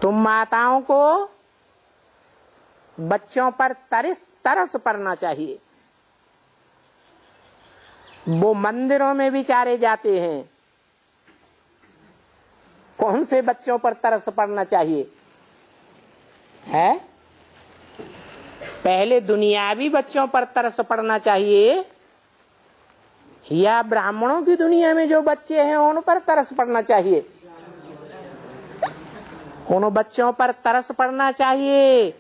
तुम माताओं को बच्चों पर तरस पड़ना चाहिए। वो मंदिरों में बिचारे जाते हैं, कौन से बच्चों पर तरस पड़ना चाहिए है? पहले दुनियावी बच्चों पर तरस पड़ना चाहिए या ब्राह्मणों की दुनिया में जो बच्चे हैं उन पर तरस पड़ना चाहिए? उन बच्चों पर तरस पड़ना चाहिए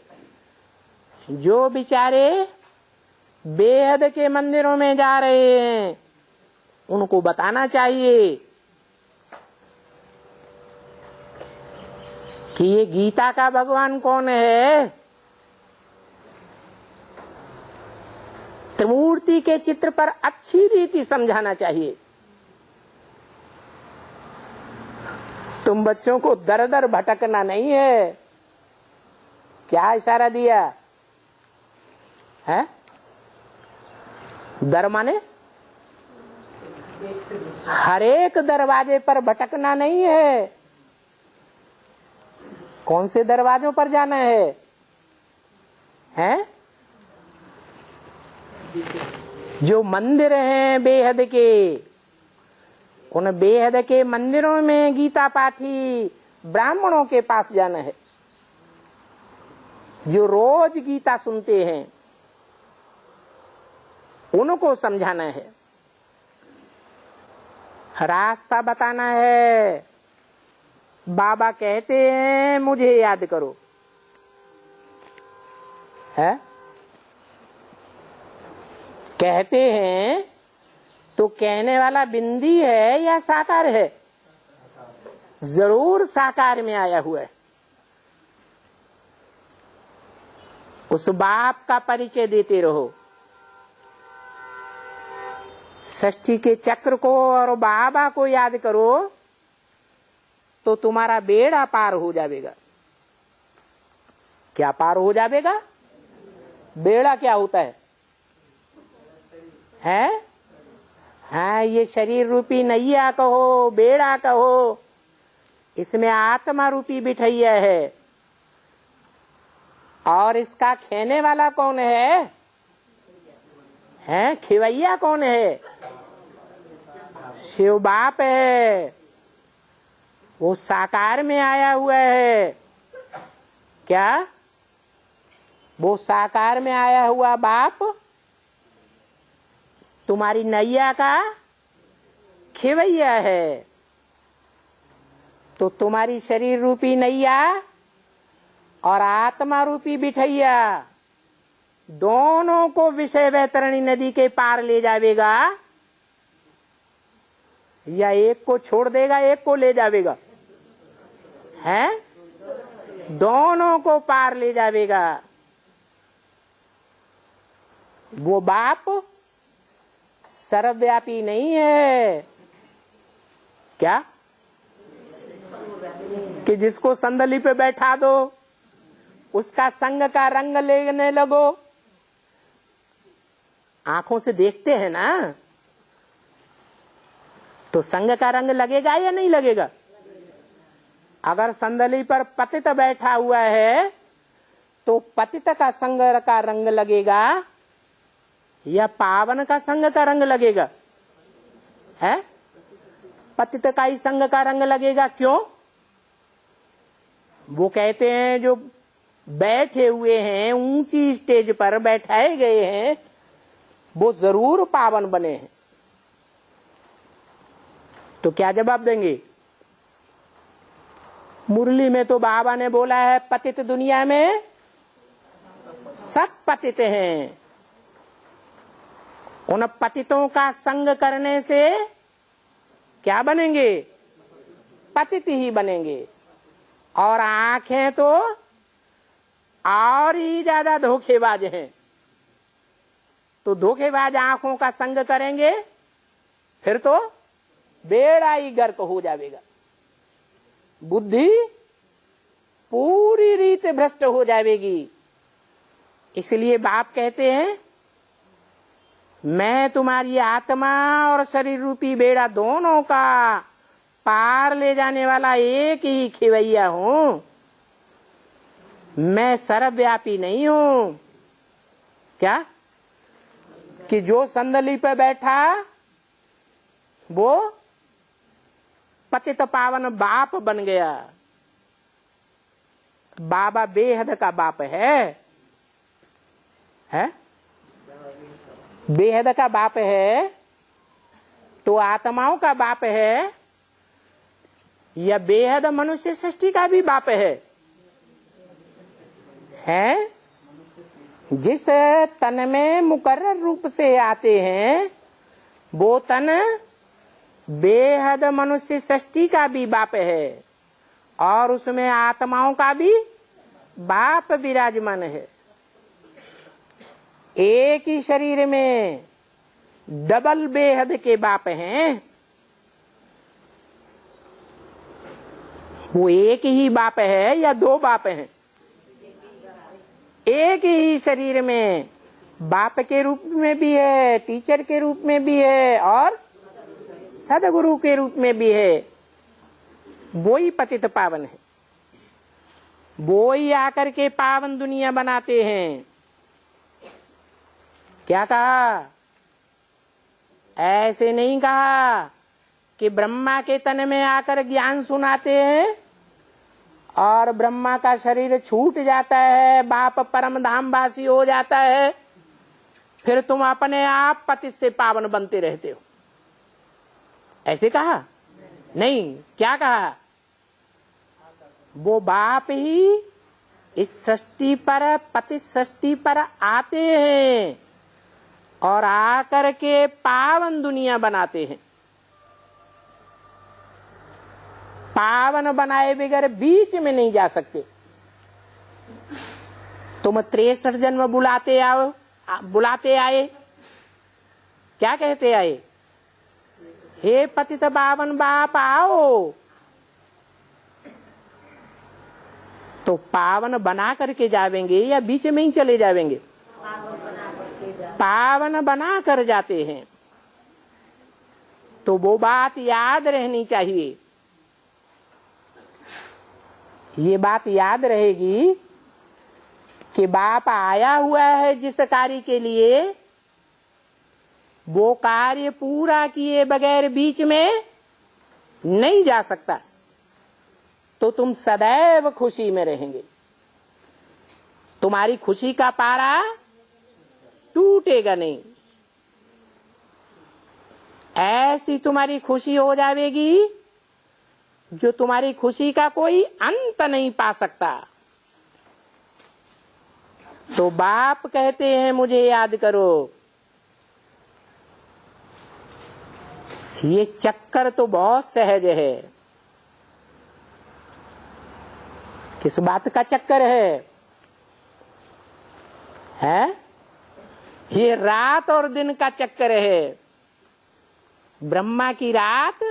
जो बिचारे बेहद के मंदिरों में जा रहे हैं। उनको बताना चाहिए कि ये गीता का भगवान कौन है। त्रिमूर्ति के चित्र पर अच्छी रीति समझाना चाहिए। तुम बच्चों को दर दर भटकना नहीं है। क्या इशारा दिया है? दर माने हर एक दरवाजे पर भटकना नहीं है। कौन से दरवाजों पर जाना है? हैं? जो मंदिर हैं बेहद के, उन बेहद के मंदिरों में गीता पाठी ब्राह्मणों के पास जाना है, जो रोज गीता सुनते हैं उनको समझाना है, रास्ता बताना है। बाबा कहते हैं मुझे याद करो, है? कहते हैं तो कहने वाला बिंदी है या साकार है? जरूर साकार में आया हुआ है। उस बाप का परिचय देते रहो। षष्ठी के चक्र को और बाबा को याद करो तो तुम्हारा बेड़ा पार हो जाएगा। क्या पार हो जाएगा? बेड़ा क्या होता है? हैं? हाँ, ये शरीर रूपी नैया कहो, बेड़ा कहो, इसमें आत्मा रूपी बिठैया है। और इसका खेने वाला कौन है? हैं? खिवैया कौन है? शिव बाप है। वो साकार में आया हुआ है। क्या? वो साकार में आया हुआ बाप तुम्हारी नैया का खिवैया है। तो तुम्हारी शरीर रूपी नैया और आत्मा रूपी बिठैया दोनों को विषय वैतरणी नदी के पार ले जाएगा या एक को छोड़ देगा, एक को ले जाएगा? हैं? दोनों को पार ले जाएगा। वो बाप सर्वव्यापी नहीं है। क्या? कि जिसको संदली पे बैठा दो उसका संग का रंग लेने लगो। आंखों से देखते हैं ना, तो संग का रंग लगेगा या नहीं लगेगा? अगर संदली पर पतित बैठा हुआ है तो पतित का संग का रंग लगेगा या पावन का संग का रंग लगेगा? है? पतित का ही संग का रंग लगेगा। क्यों? वो कहते हैं जो बैठे हुए हैं, ऊंची स्टेज पर बैठाए गए हैं, वो जरूर पावन बने हैं। तो क्या जवाब देंगे? मुरली में तो बाबा ने बोला है पतित दुनिया में सब पतित हैं। उन पतितों का संग करने से क्या बनेंगे? पतित ही बनेंगे। और आंखें तो और ही ज्यादा धोखेबाज हैं। तो धोखेबाज आंखों का संग करेंगे फिर तो बेड़ा ही गर्क हो जाएगा। बुद्धि पूरी रीत भ्रष्ट हो जाएगी। इसलिए बाप कहते हैं मैं तुम्हारी आत्मा और शरीर रूपी बेड़ा दोनों का पार ले जाने वाला एक ही खिवैया हूं। मैं सर्वव्यापी नहीं हूं। क्या कि जो संदली पे बैठा वो पतित पावन बाप बन गया। बाबा बेहद का बाप है? बेहद का बाप है तो आत्माओं का बाप है या बेहद मनुष्य सृष्टि का भी बाप है? जिस तन में मुकर्रर रूप से आते हैं वो तन बेहद मनुष्य सृष्टि का भी बाप है और उसमें आत्माओं का भी बाप विराजमान है। एक ही शरीर में डबल बेहद के बाप हैं। वो एक ही बाप है या दो बाप हैं? एक ही शरीर में बाप के रूप में भी है, टीचर के रूप में भी है और सदगुरु के रूप में भी है। वो ही पतित पावन है, वो ही आकर के पावन दुनिया बनाते हैं। क्या कहा? ऐसे नहीं कहा कि ब्रह्मा के तन में आकर ज्ञान सुनाते हैं और ब्रह्मा का शरीर छूट जाता है, बाप परम धाम वासी हो जाता है, फिर तुम अपने आप पतित से पावन बनते रहते हो। ऐसे कहा? नहीं। क्या कहा? वो बाप ही इस सृष्टि पर, पतित सृष्टि पर आते हैं और आकर के पावन दुनिया बनाते हैं। पावन बनाए बगैर बीच में नहीं जा सकते। तुम 63 जन्म बुलाते आए, क्या कहते आए? हे पतित पावन बाप आओ। तो पावन बना करके जावेंगे या बीच में ही चले जावेंगे? पावन बना कर जाते हैं। तो वो बात याद रहनी चाहिए। ये बात याद रहेगी कि बाप आया हुआ है जिस कार्य के लिए, वो कार्य पूरा किए बगैर बीच में नहीं जा सकता। तो तुम सदैव खुशी में रहेंगे। तुम्हारी खुशी का पारा टूटेगा नहीं। ऐसी तुम्हारी खुशी हो जाएगी जो तुम्हारी खुशी का कोई अंत नहीं पा सकता। तो बाप कहते हैं मुझे याद करो। ये चक्कर तो बहुत सहज है। किस बात का चक्कर है? ये रात और दिन का चक्कर है। ब्रह्मा की रात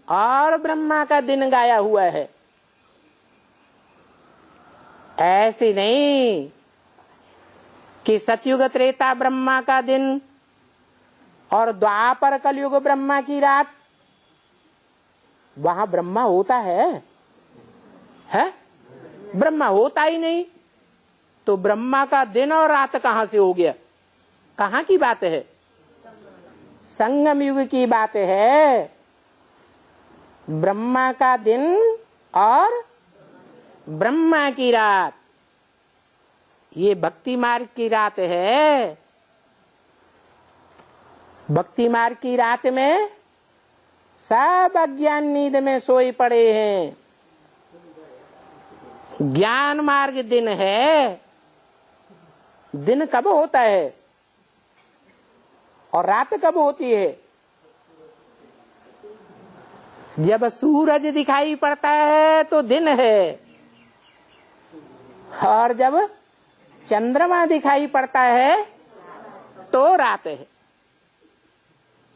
और ब्रह्मा का दिन गाया हुआ है। ऐसे नहीं कि सतयुग त्रेता ब्रह्मा का दिन और द्वापर कलयुग ब्रह्मा की रात। वहां ब्रह्मा होता है? ब्रह्मा होता ही नहीं। तो ब्रह्मा का दिन और रात कहां से हो गया? कहां की बात है? संगम युग की बात है। ब्रह्मा का दिन और ब्रह्मा की रात, ये भक्ति मार्ग की रात है। भक्ति मार्ग की रात में सब अज्ञान नींद में सोए पड़े हैं। ज्ञान मार्ग दिन है। दिन कब होता है और रात कब होती है? जब सूरज दिखाई पड़ता है तो दिन है, और जब चंद्रमा दिखाई पड़ता है तो रात है।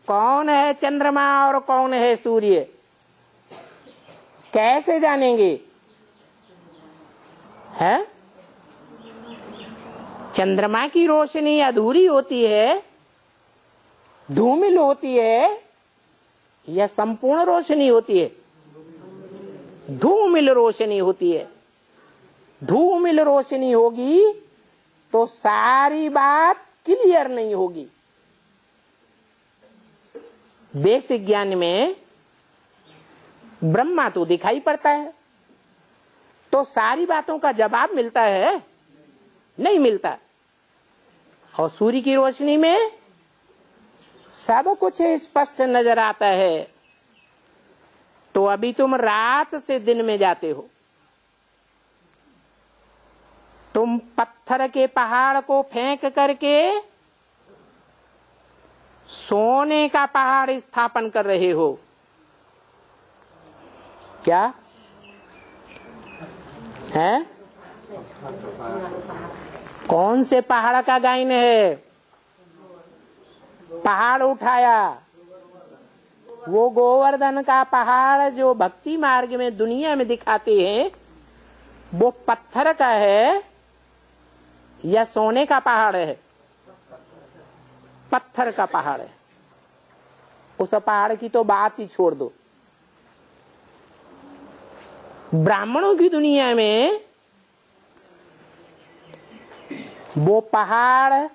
कौन है चंद्रमा और कौन है सूर्य? कैसे जानेंगे? चंद्रमा की रोशनी अधूरी होती है, धूमिल होती है, या संपूर्ण रोशनी होती है? धूमिल रोशनी होती है। धूमिल रोशनी होगी तो सारी बात क्लियर नहीं होगी। बेसिक ज्ञान में ब्रह्मा तो दिखाई पड़ता है, तो सारी बातों का जवाब मिलता है? नहीं मिलता। और सूर्य की रोशनी में सब कुछ स्पष्ट नजर आता है। तो अभी तुम रात से दिन में जाते हो, तुम पत्थर के पहाड़ को फेंक करके सोने का पहाड़ स्थापन कर रहे हो। क्या है? कौन से पहाड़ का गायन है? पहाड़ उठाया, वो गोवर्धन का पहाड़ जो भक्ति मार्ग में दुनिया में दिखाते हैं, वो पत्थर का है या सोने का पहाड़ है? पत्थर का पहाड़ है। उस पहाड़ की तो बात ही छोड़ दो। ब्राह्मणों की दुनिया में वो पहाड़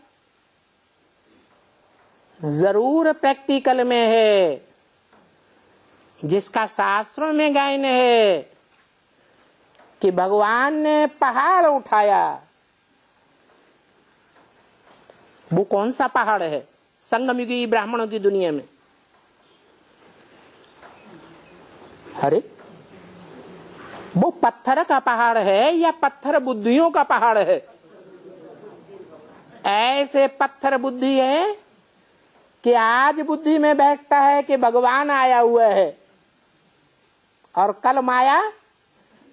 जरूर प्रैक्टिकल में है, जिसका शास्त्रों में गायन है कि भगवान ने पहाड़ उठाया। वो कौन सा पहाड़ है संगमयुगी ब्राह्मणों की दुनिया में? अरे वो पत्थर का पहाड़ है या पत्थर बुद्धियों का पहाड़ है? ऐसे पत्थर बुद्धि है कि आज बुद्धि में बैठता है कि भगवान आया हुआ है, और कल माया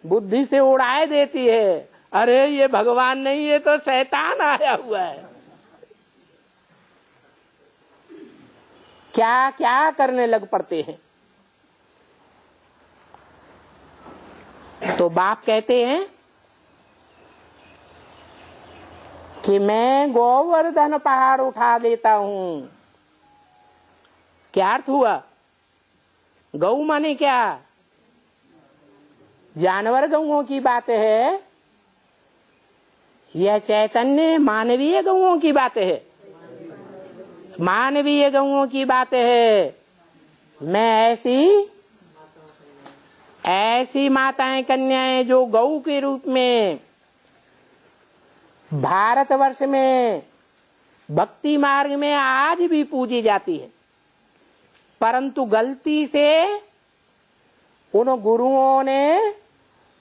बुद्धि से उड़ाए देती है, अरे ये भगवान नहीं, ये तो शैतान आया हुआ है। क्या क्या करने लग पड़ते हैं। तो बाप कहते हैं कि मैं गोवर्धन पहाड़ उठा देता हूं। क्या अर्थ हुआ? गौ माने क्या? जानवर गौओं की बात है, यह चैतन्य मानवीय गौओं की बात है? मानवीय गौओं की बात है। मैं ऐसी माताएं कन्याएं जो गौ के रूप में भारतवर्ष में भक्ति मार्ग में आज भी पूजी जाती है, परंतु गलती से उन गुरुओं ने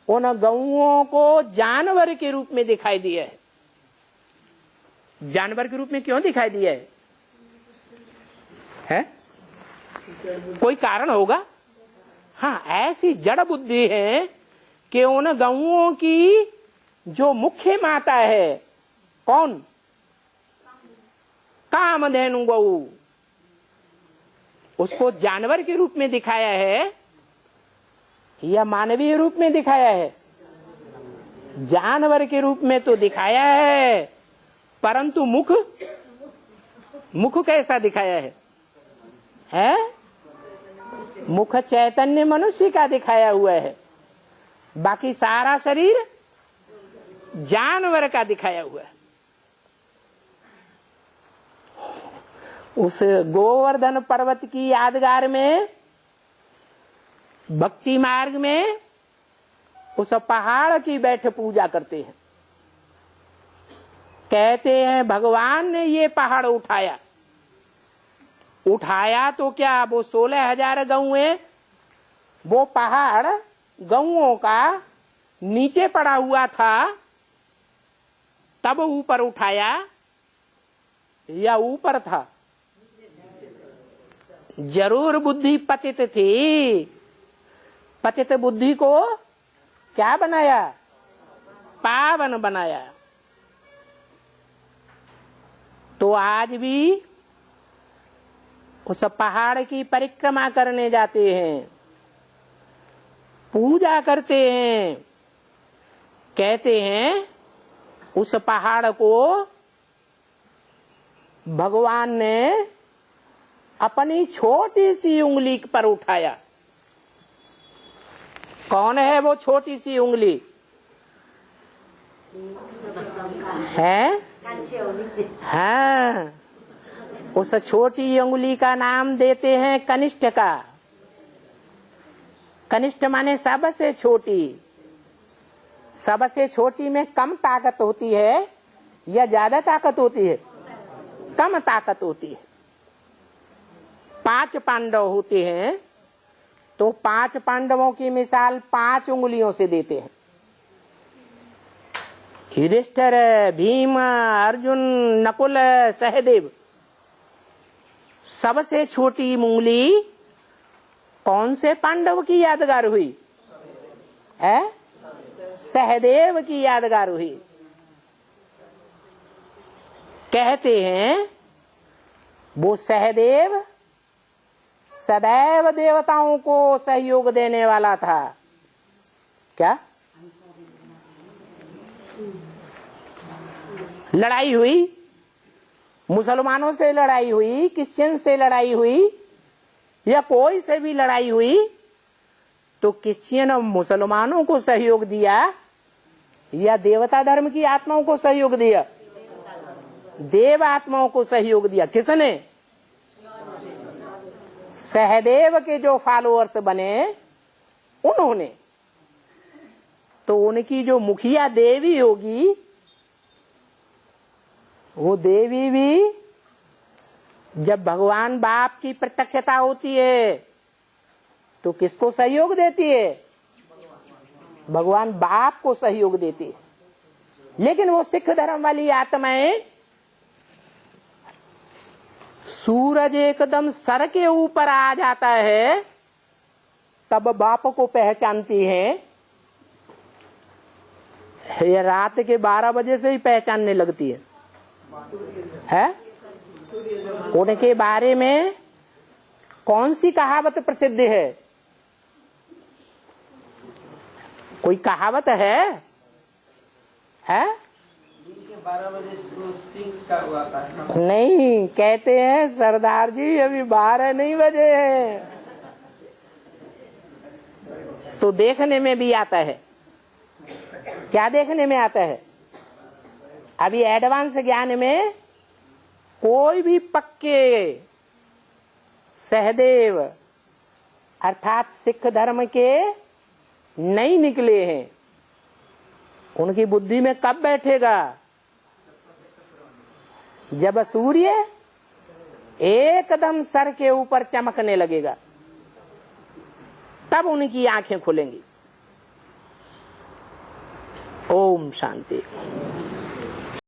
उन गौओं को जानवर के रूप में दिखाई दिया है। जानवर के रूप में क्यों दिखाई दिया है? कोई कारण होगा। हाँ, ऐसी जड़ बुद्धि है कि उन गौओं की जो मुख्य माता है, कौन? कामधेनु गौ, उसको जानवर के रूप में दिखाया है या मानवीय रूप में दिखाया है? जानवर के रूप में तो दिखाया है, परंतु मुख कैसा दिखाया है? मुख चैतन्य मनुष्य का दिखाया हुआ है, बाकी सारा शरीर जानवर का दिखाया हुआ है। उस गोवर्धन पर्वत की यादगार में भक्ति मार्ग में उस पहाड़ की बैठ पूजा करते हैं। कहते हैं भगवान ने ये पहाड़ उठाया तो क्या वो 16,000 गौएं, वो पहाड़ गौओं का नीचे पड़ा हुआ था तब ऊपर उठाया या ऊपर था? जरूर बुद्धि पतित थी। पतित बुद्धि को क्या बनाया? पावन बनाया। तो आज भी उस पहाड़ की परिक्रमा करने जाते हैं, पूजा करते हैं। कहते हैं उस पहाड़ को भगवान ने अपनी छोटी सी उंगली पर उठाया। कौन है वो छोटी सी उंगली? है? हाँ, उस छोटी अंगुली का नाम देते हैं कनिष्ठ का। कनिष्ठ माने सबसे छोटी। सबसे छोटी में कम ताकत होती है या ज्यादा ताकत होती है? कम ताकत होती है। 5 पांडव होते हैं तो 5 पांडवों की मिसाल 5 उंगलियों से देते हैं। युधिष्ठिर, भीम, अर्जुन, नकुल, सहदेव। सबसे छोटी उंगली कौन से पांडव की यादगार हुई है? सहदेव की यादगार हुई। कहते हैं वो सहदेव सदैव देवताओं को सहयोग देने वाला था। क्या? लड़ाई हुई, मुसलमानों से लड़ाई हुई, क्रिश्चियन से लड़ाई हुई या कोई से भी लड़ाई हुई तो क्रिश्चियन और मुसलमानों को सहयोग दिया या देवता धर्म की आत्माओं को सहयोग दिया? देव आत्माओं को सहयोग दिया। किसने? सहदेव के जो फॉलोअर्स बने उन्होंने। तो उनकी जो मुखिया देवी होगी वो देवी भी जब भगवान बाप की प्रत्यक्षता होती है तो किसको सहयोग देती है? भगवान बाप को सहयोग देती है। लेकिन वो सिख धर्म वाली आत्माएं सूरज एकदम सर के ऊपर आ जाता है तब बाप को पहचानती हैं, ये रात के 12 बजे से ही पहचानने लगती है? उनके बारे में कौन सी कहावत प्रसिद्ध है? कोई कहावत है? 12 बजे सिंह का हुआ था। नहीं, कहते हैं सरदार जी अभी 12 नहीं बजे हैं। तो देखने में भी आता है। क्या देखने में आता है? अभी एडवांस ज्ञान में कोई भी पक्के सहदेव अर्थात सिख धर्म के नहीं निकले हैं, उनकी बुद्धि में कब बैठेगा? जब सूर्य एकदम सर के ऊपर चमकने लगेगा तब उनकी आंखें खुलेंगी। ओम शांति।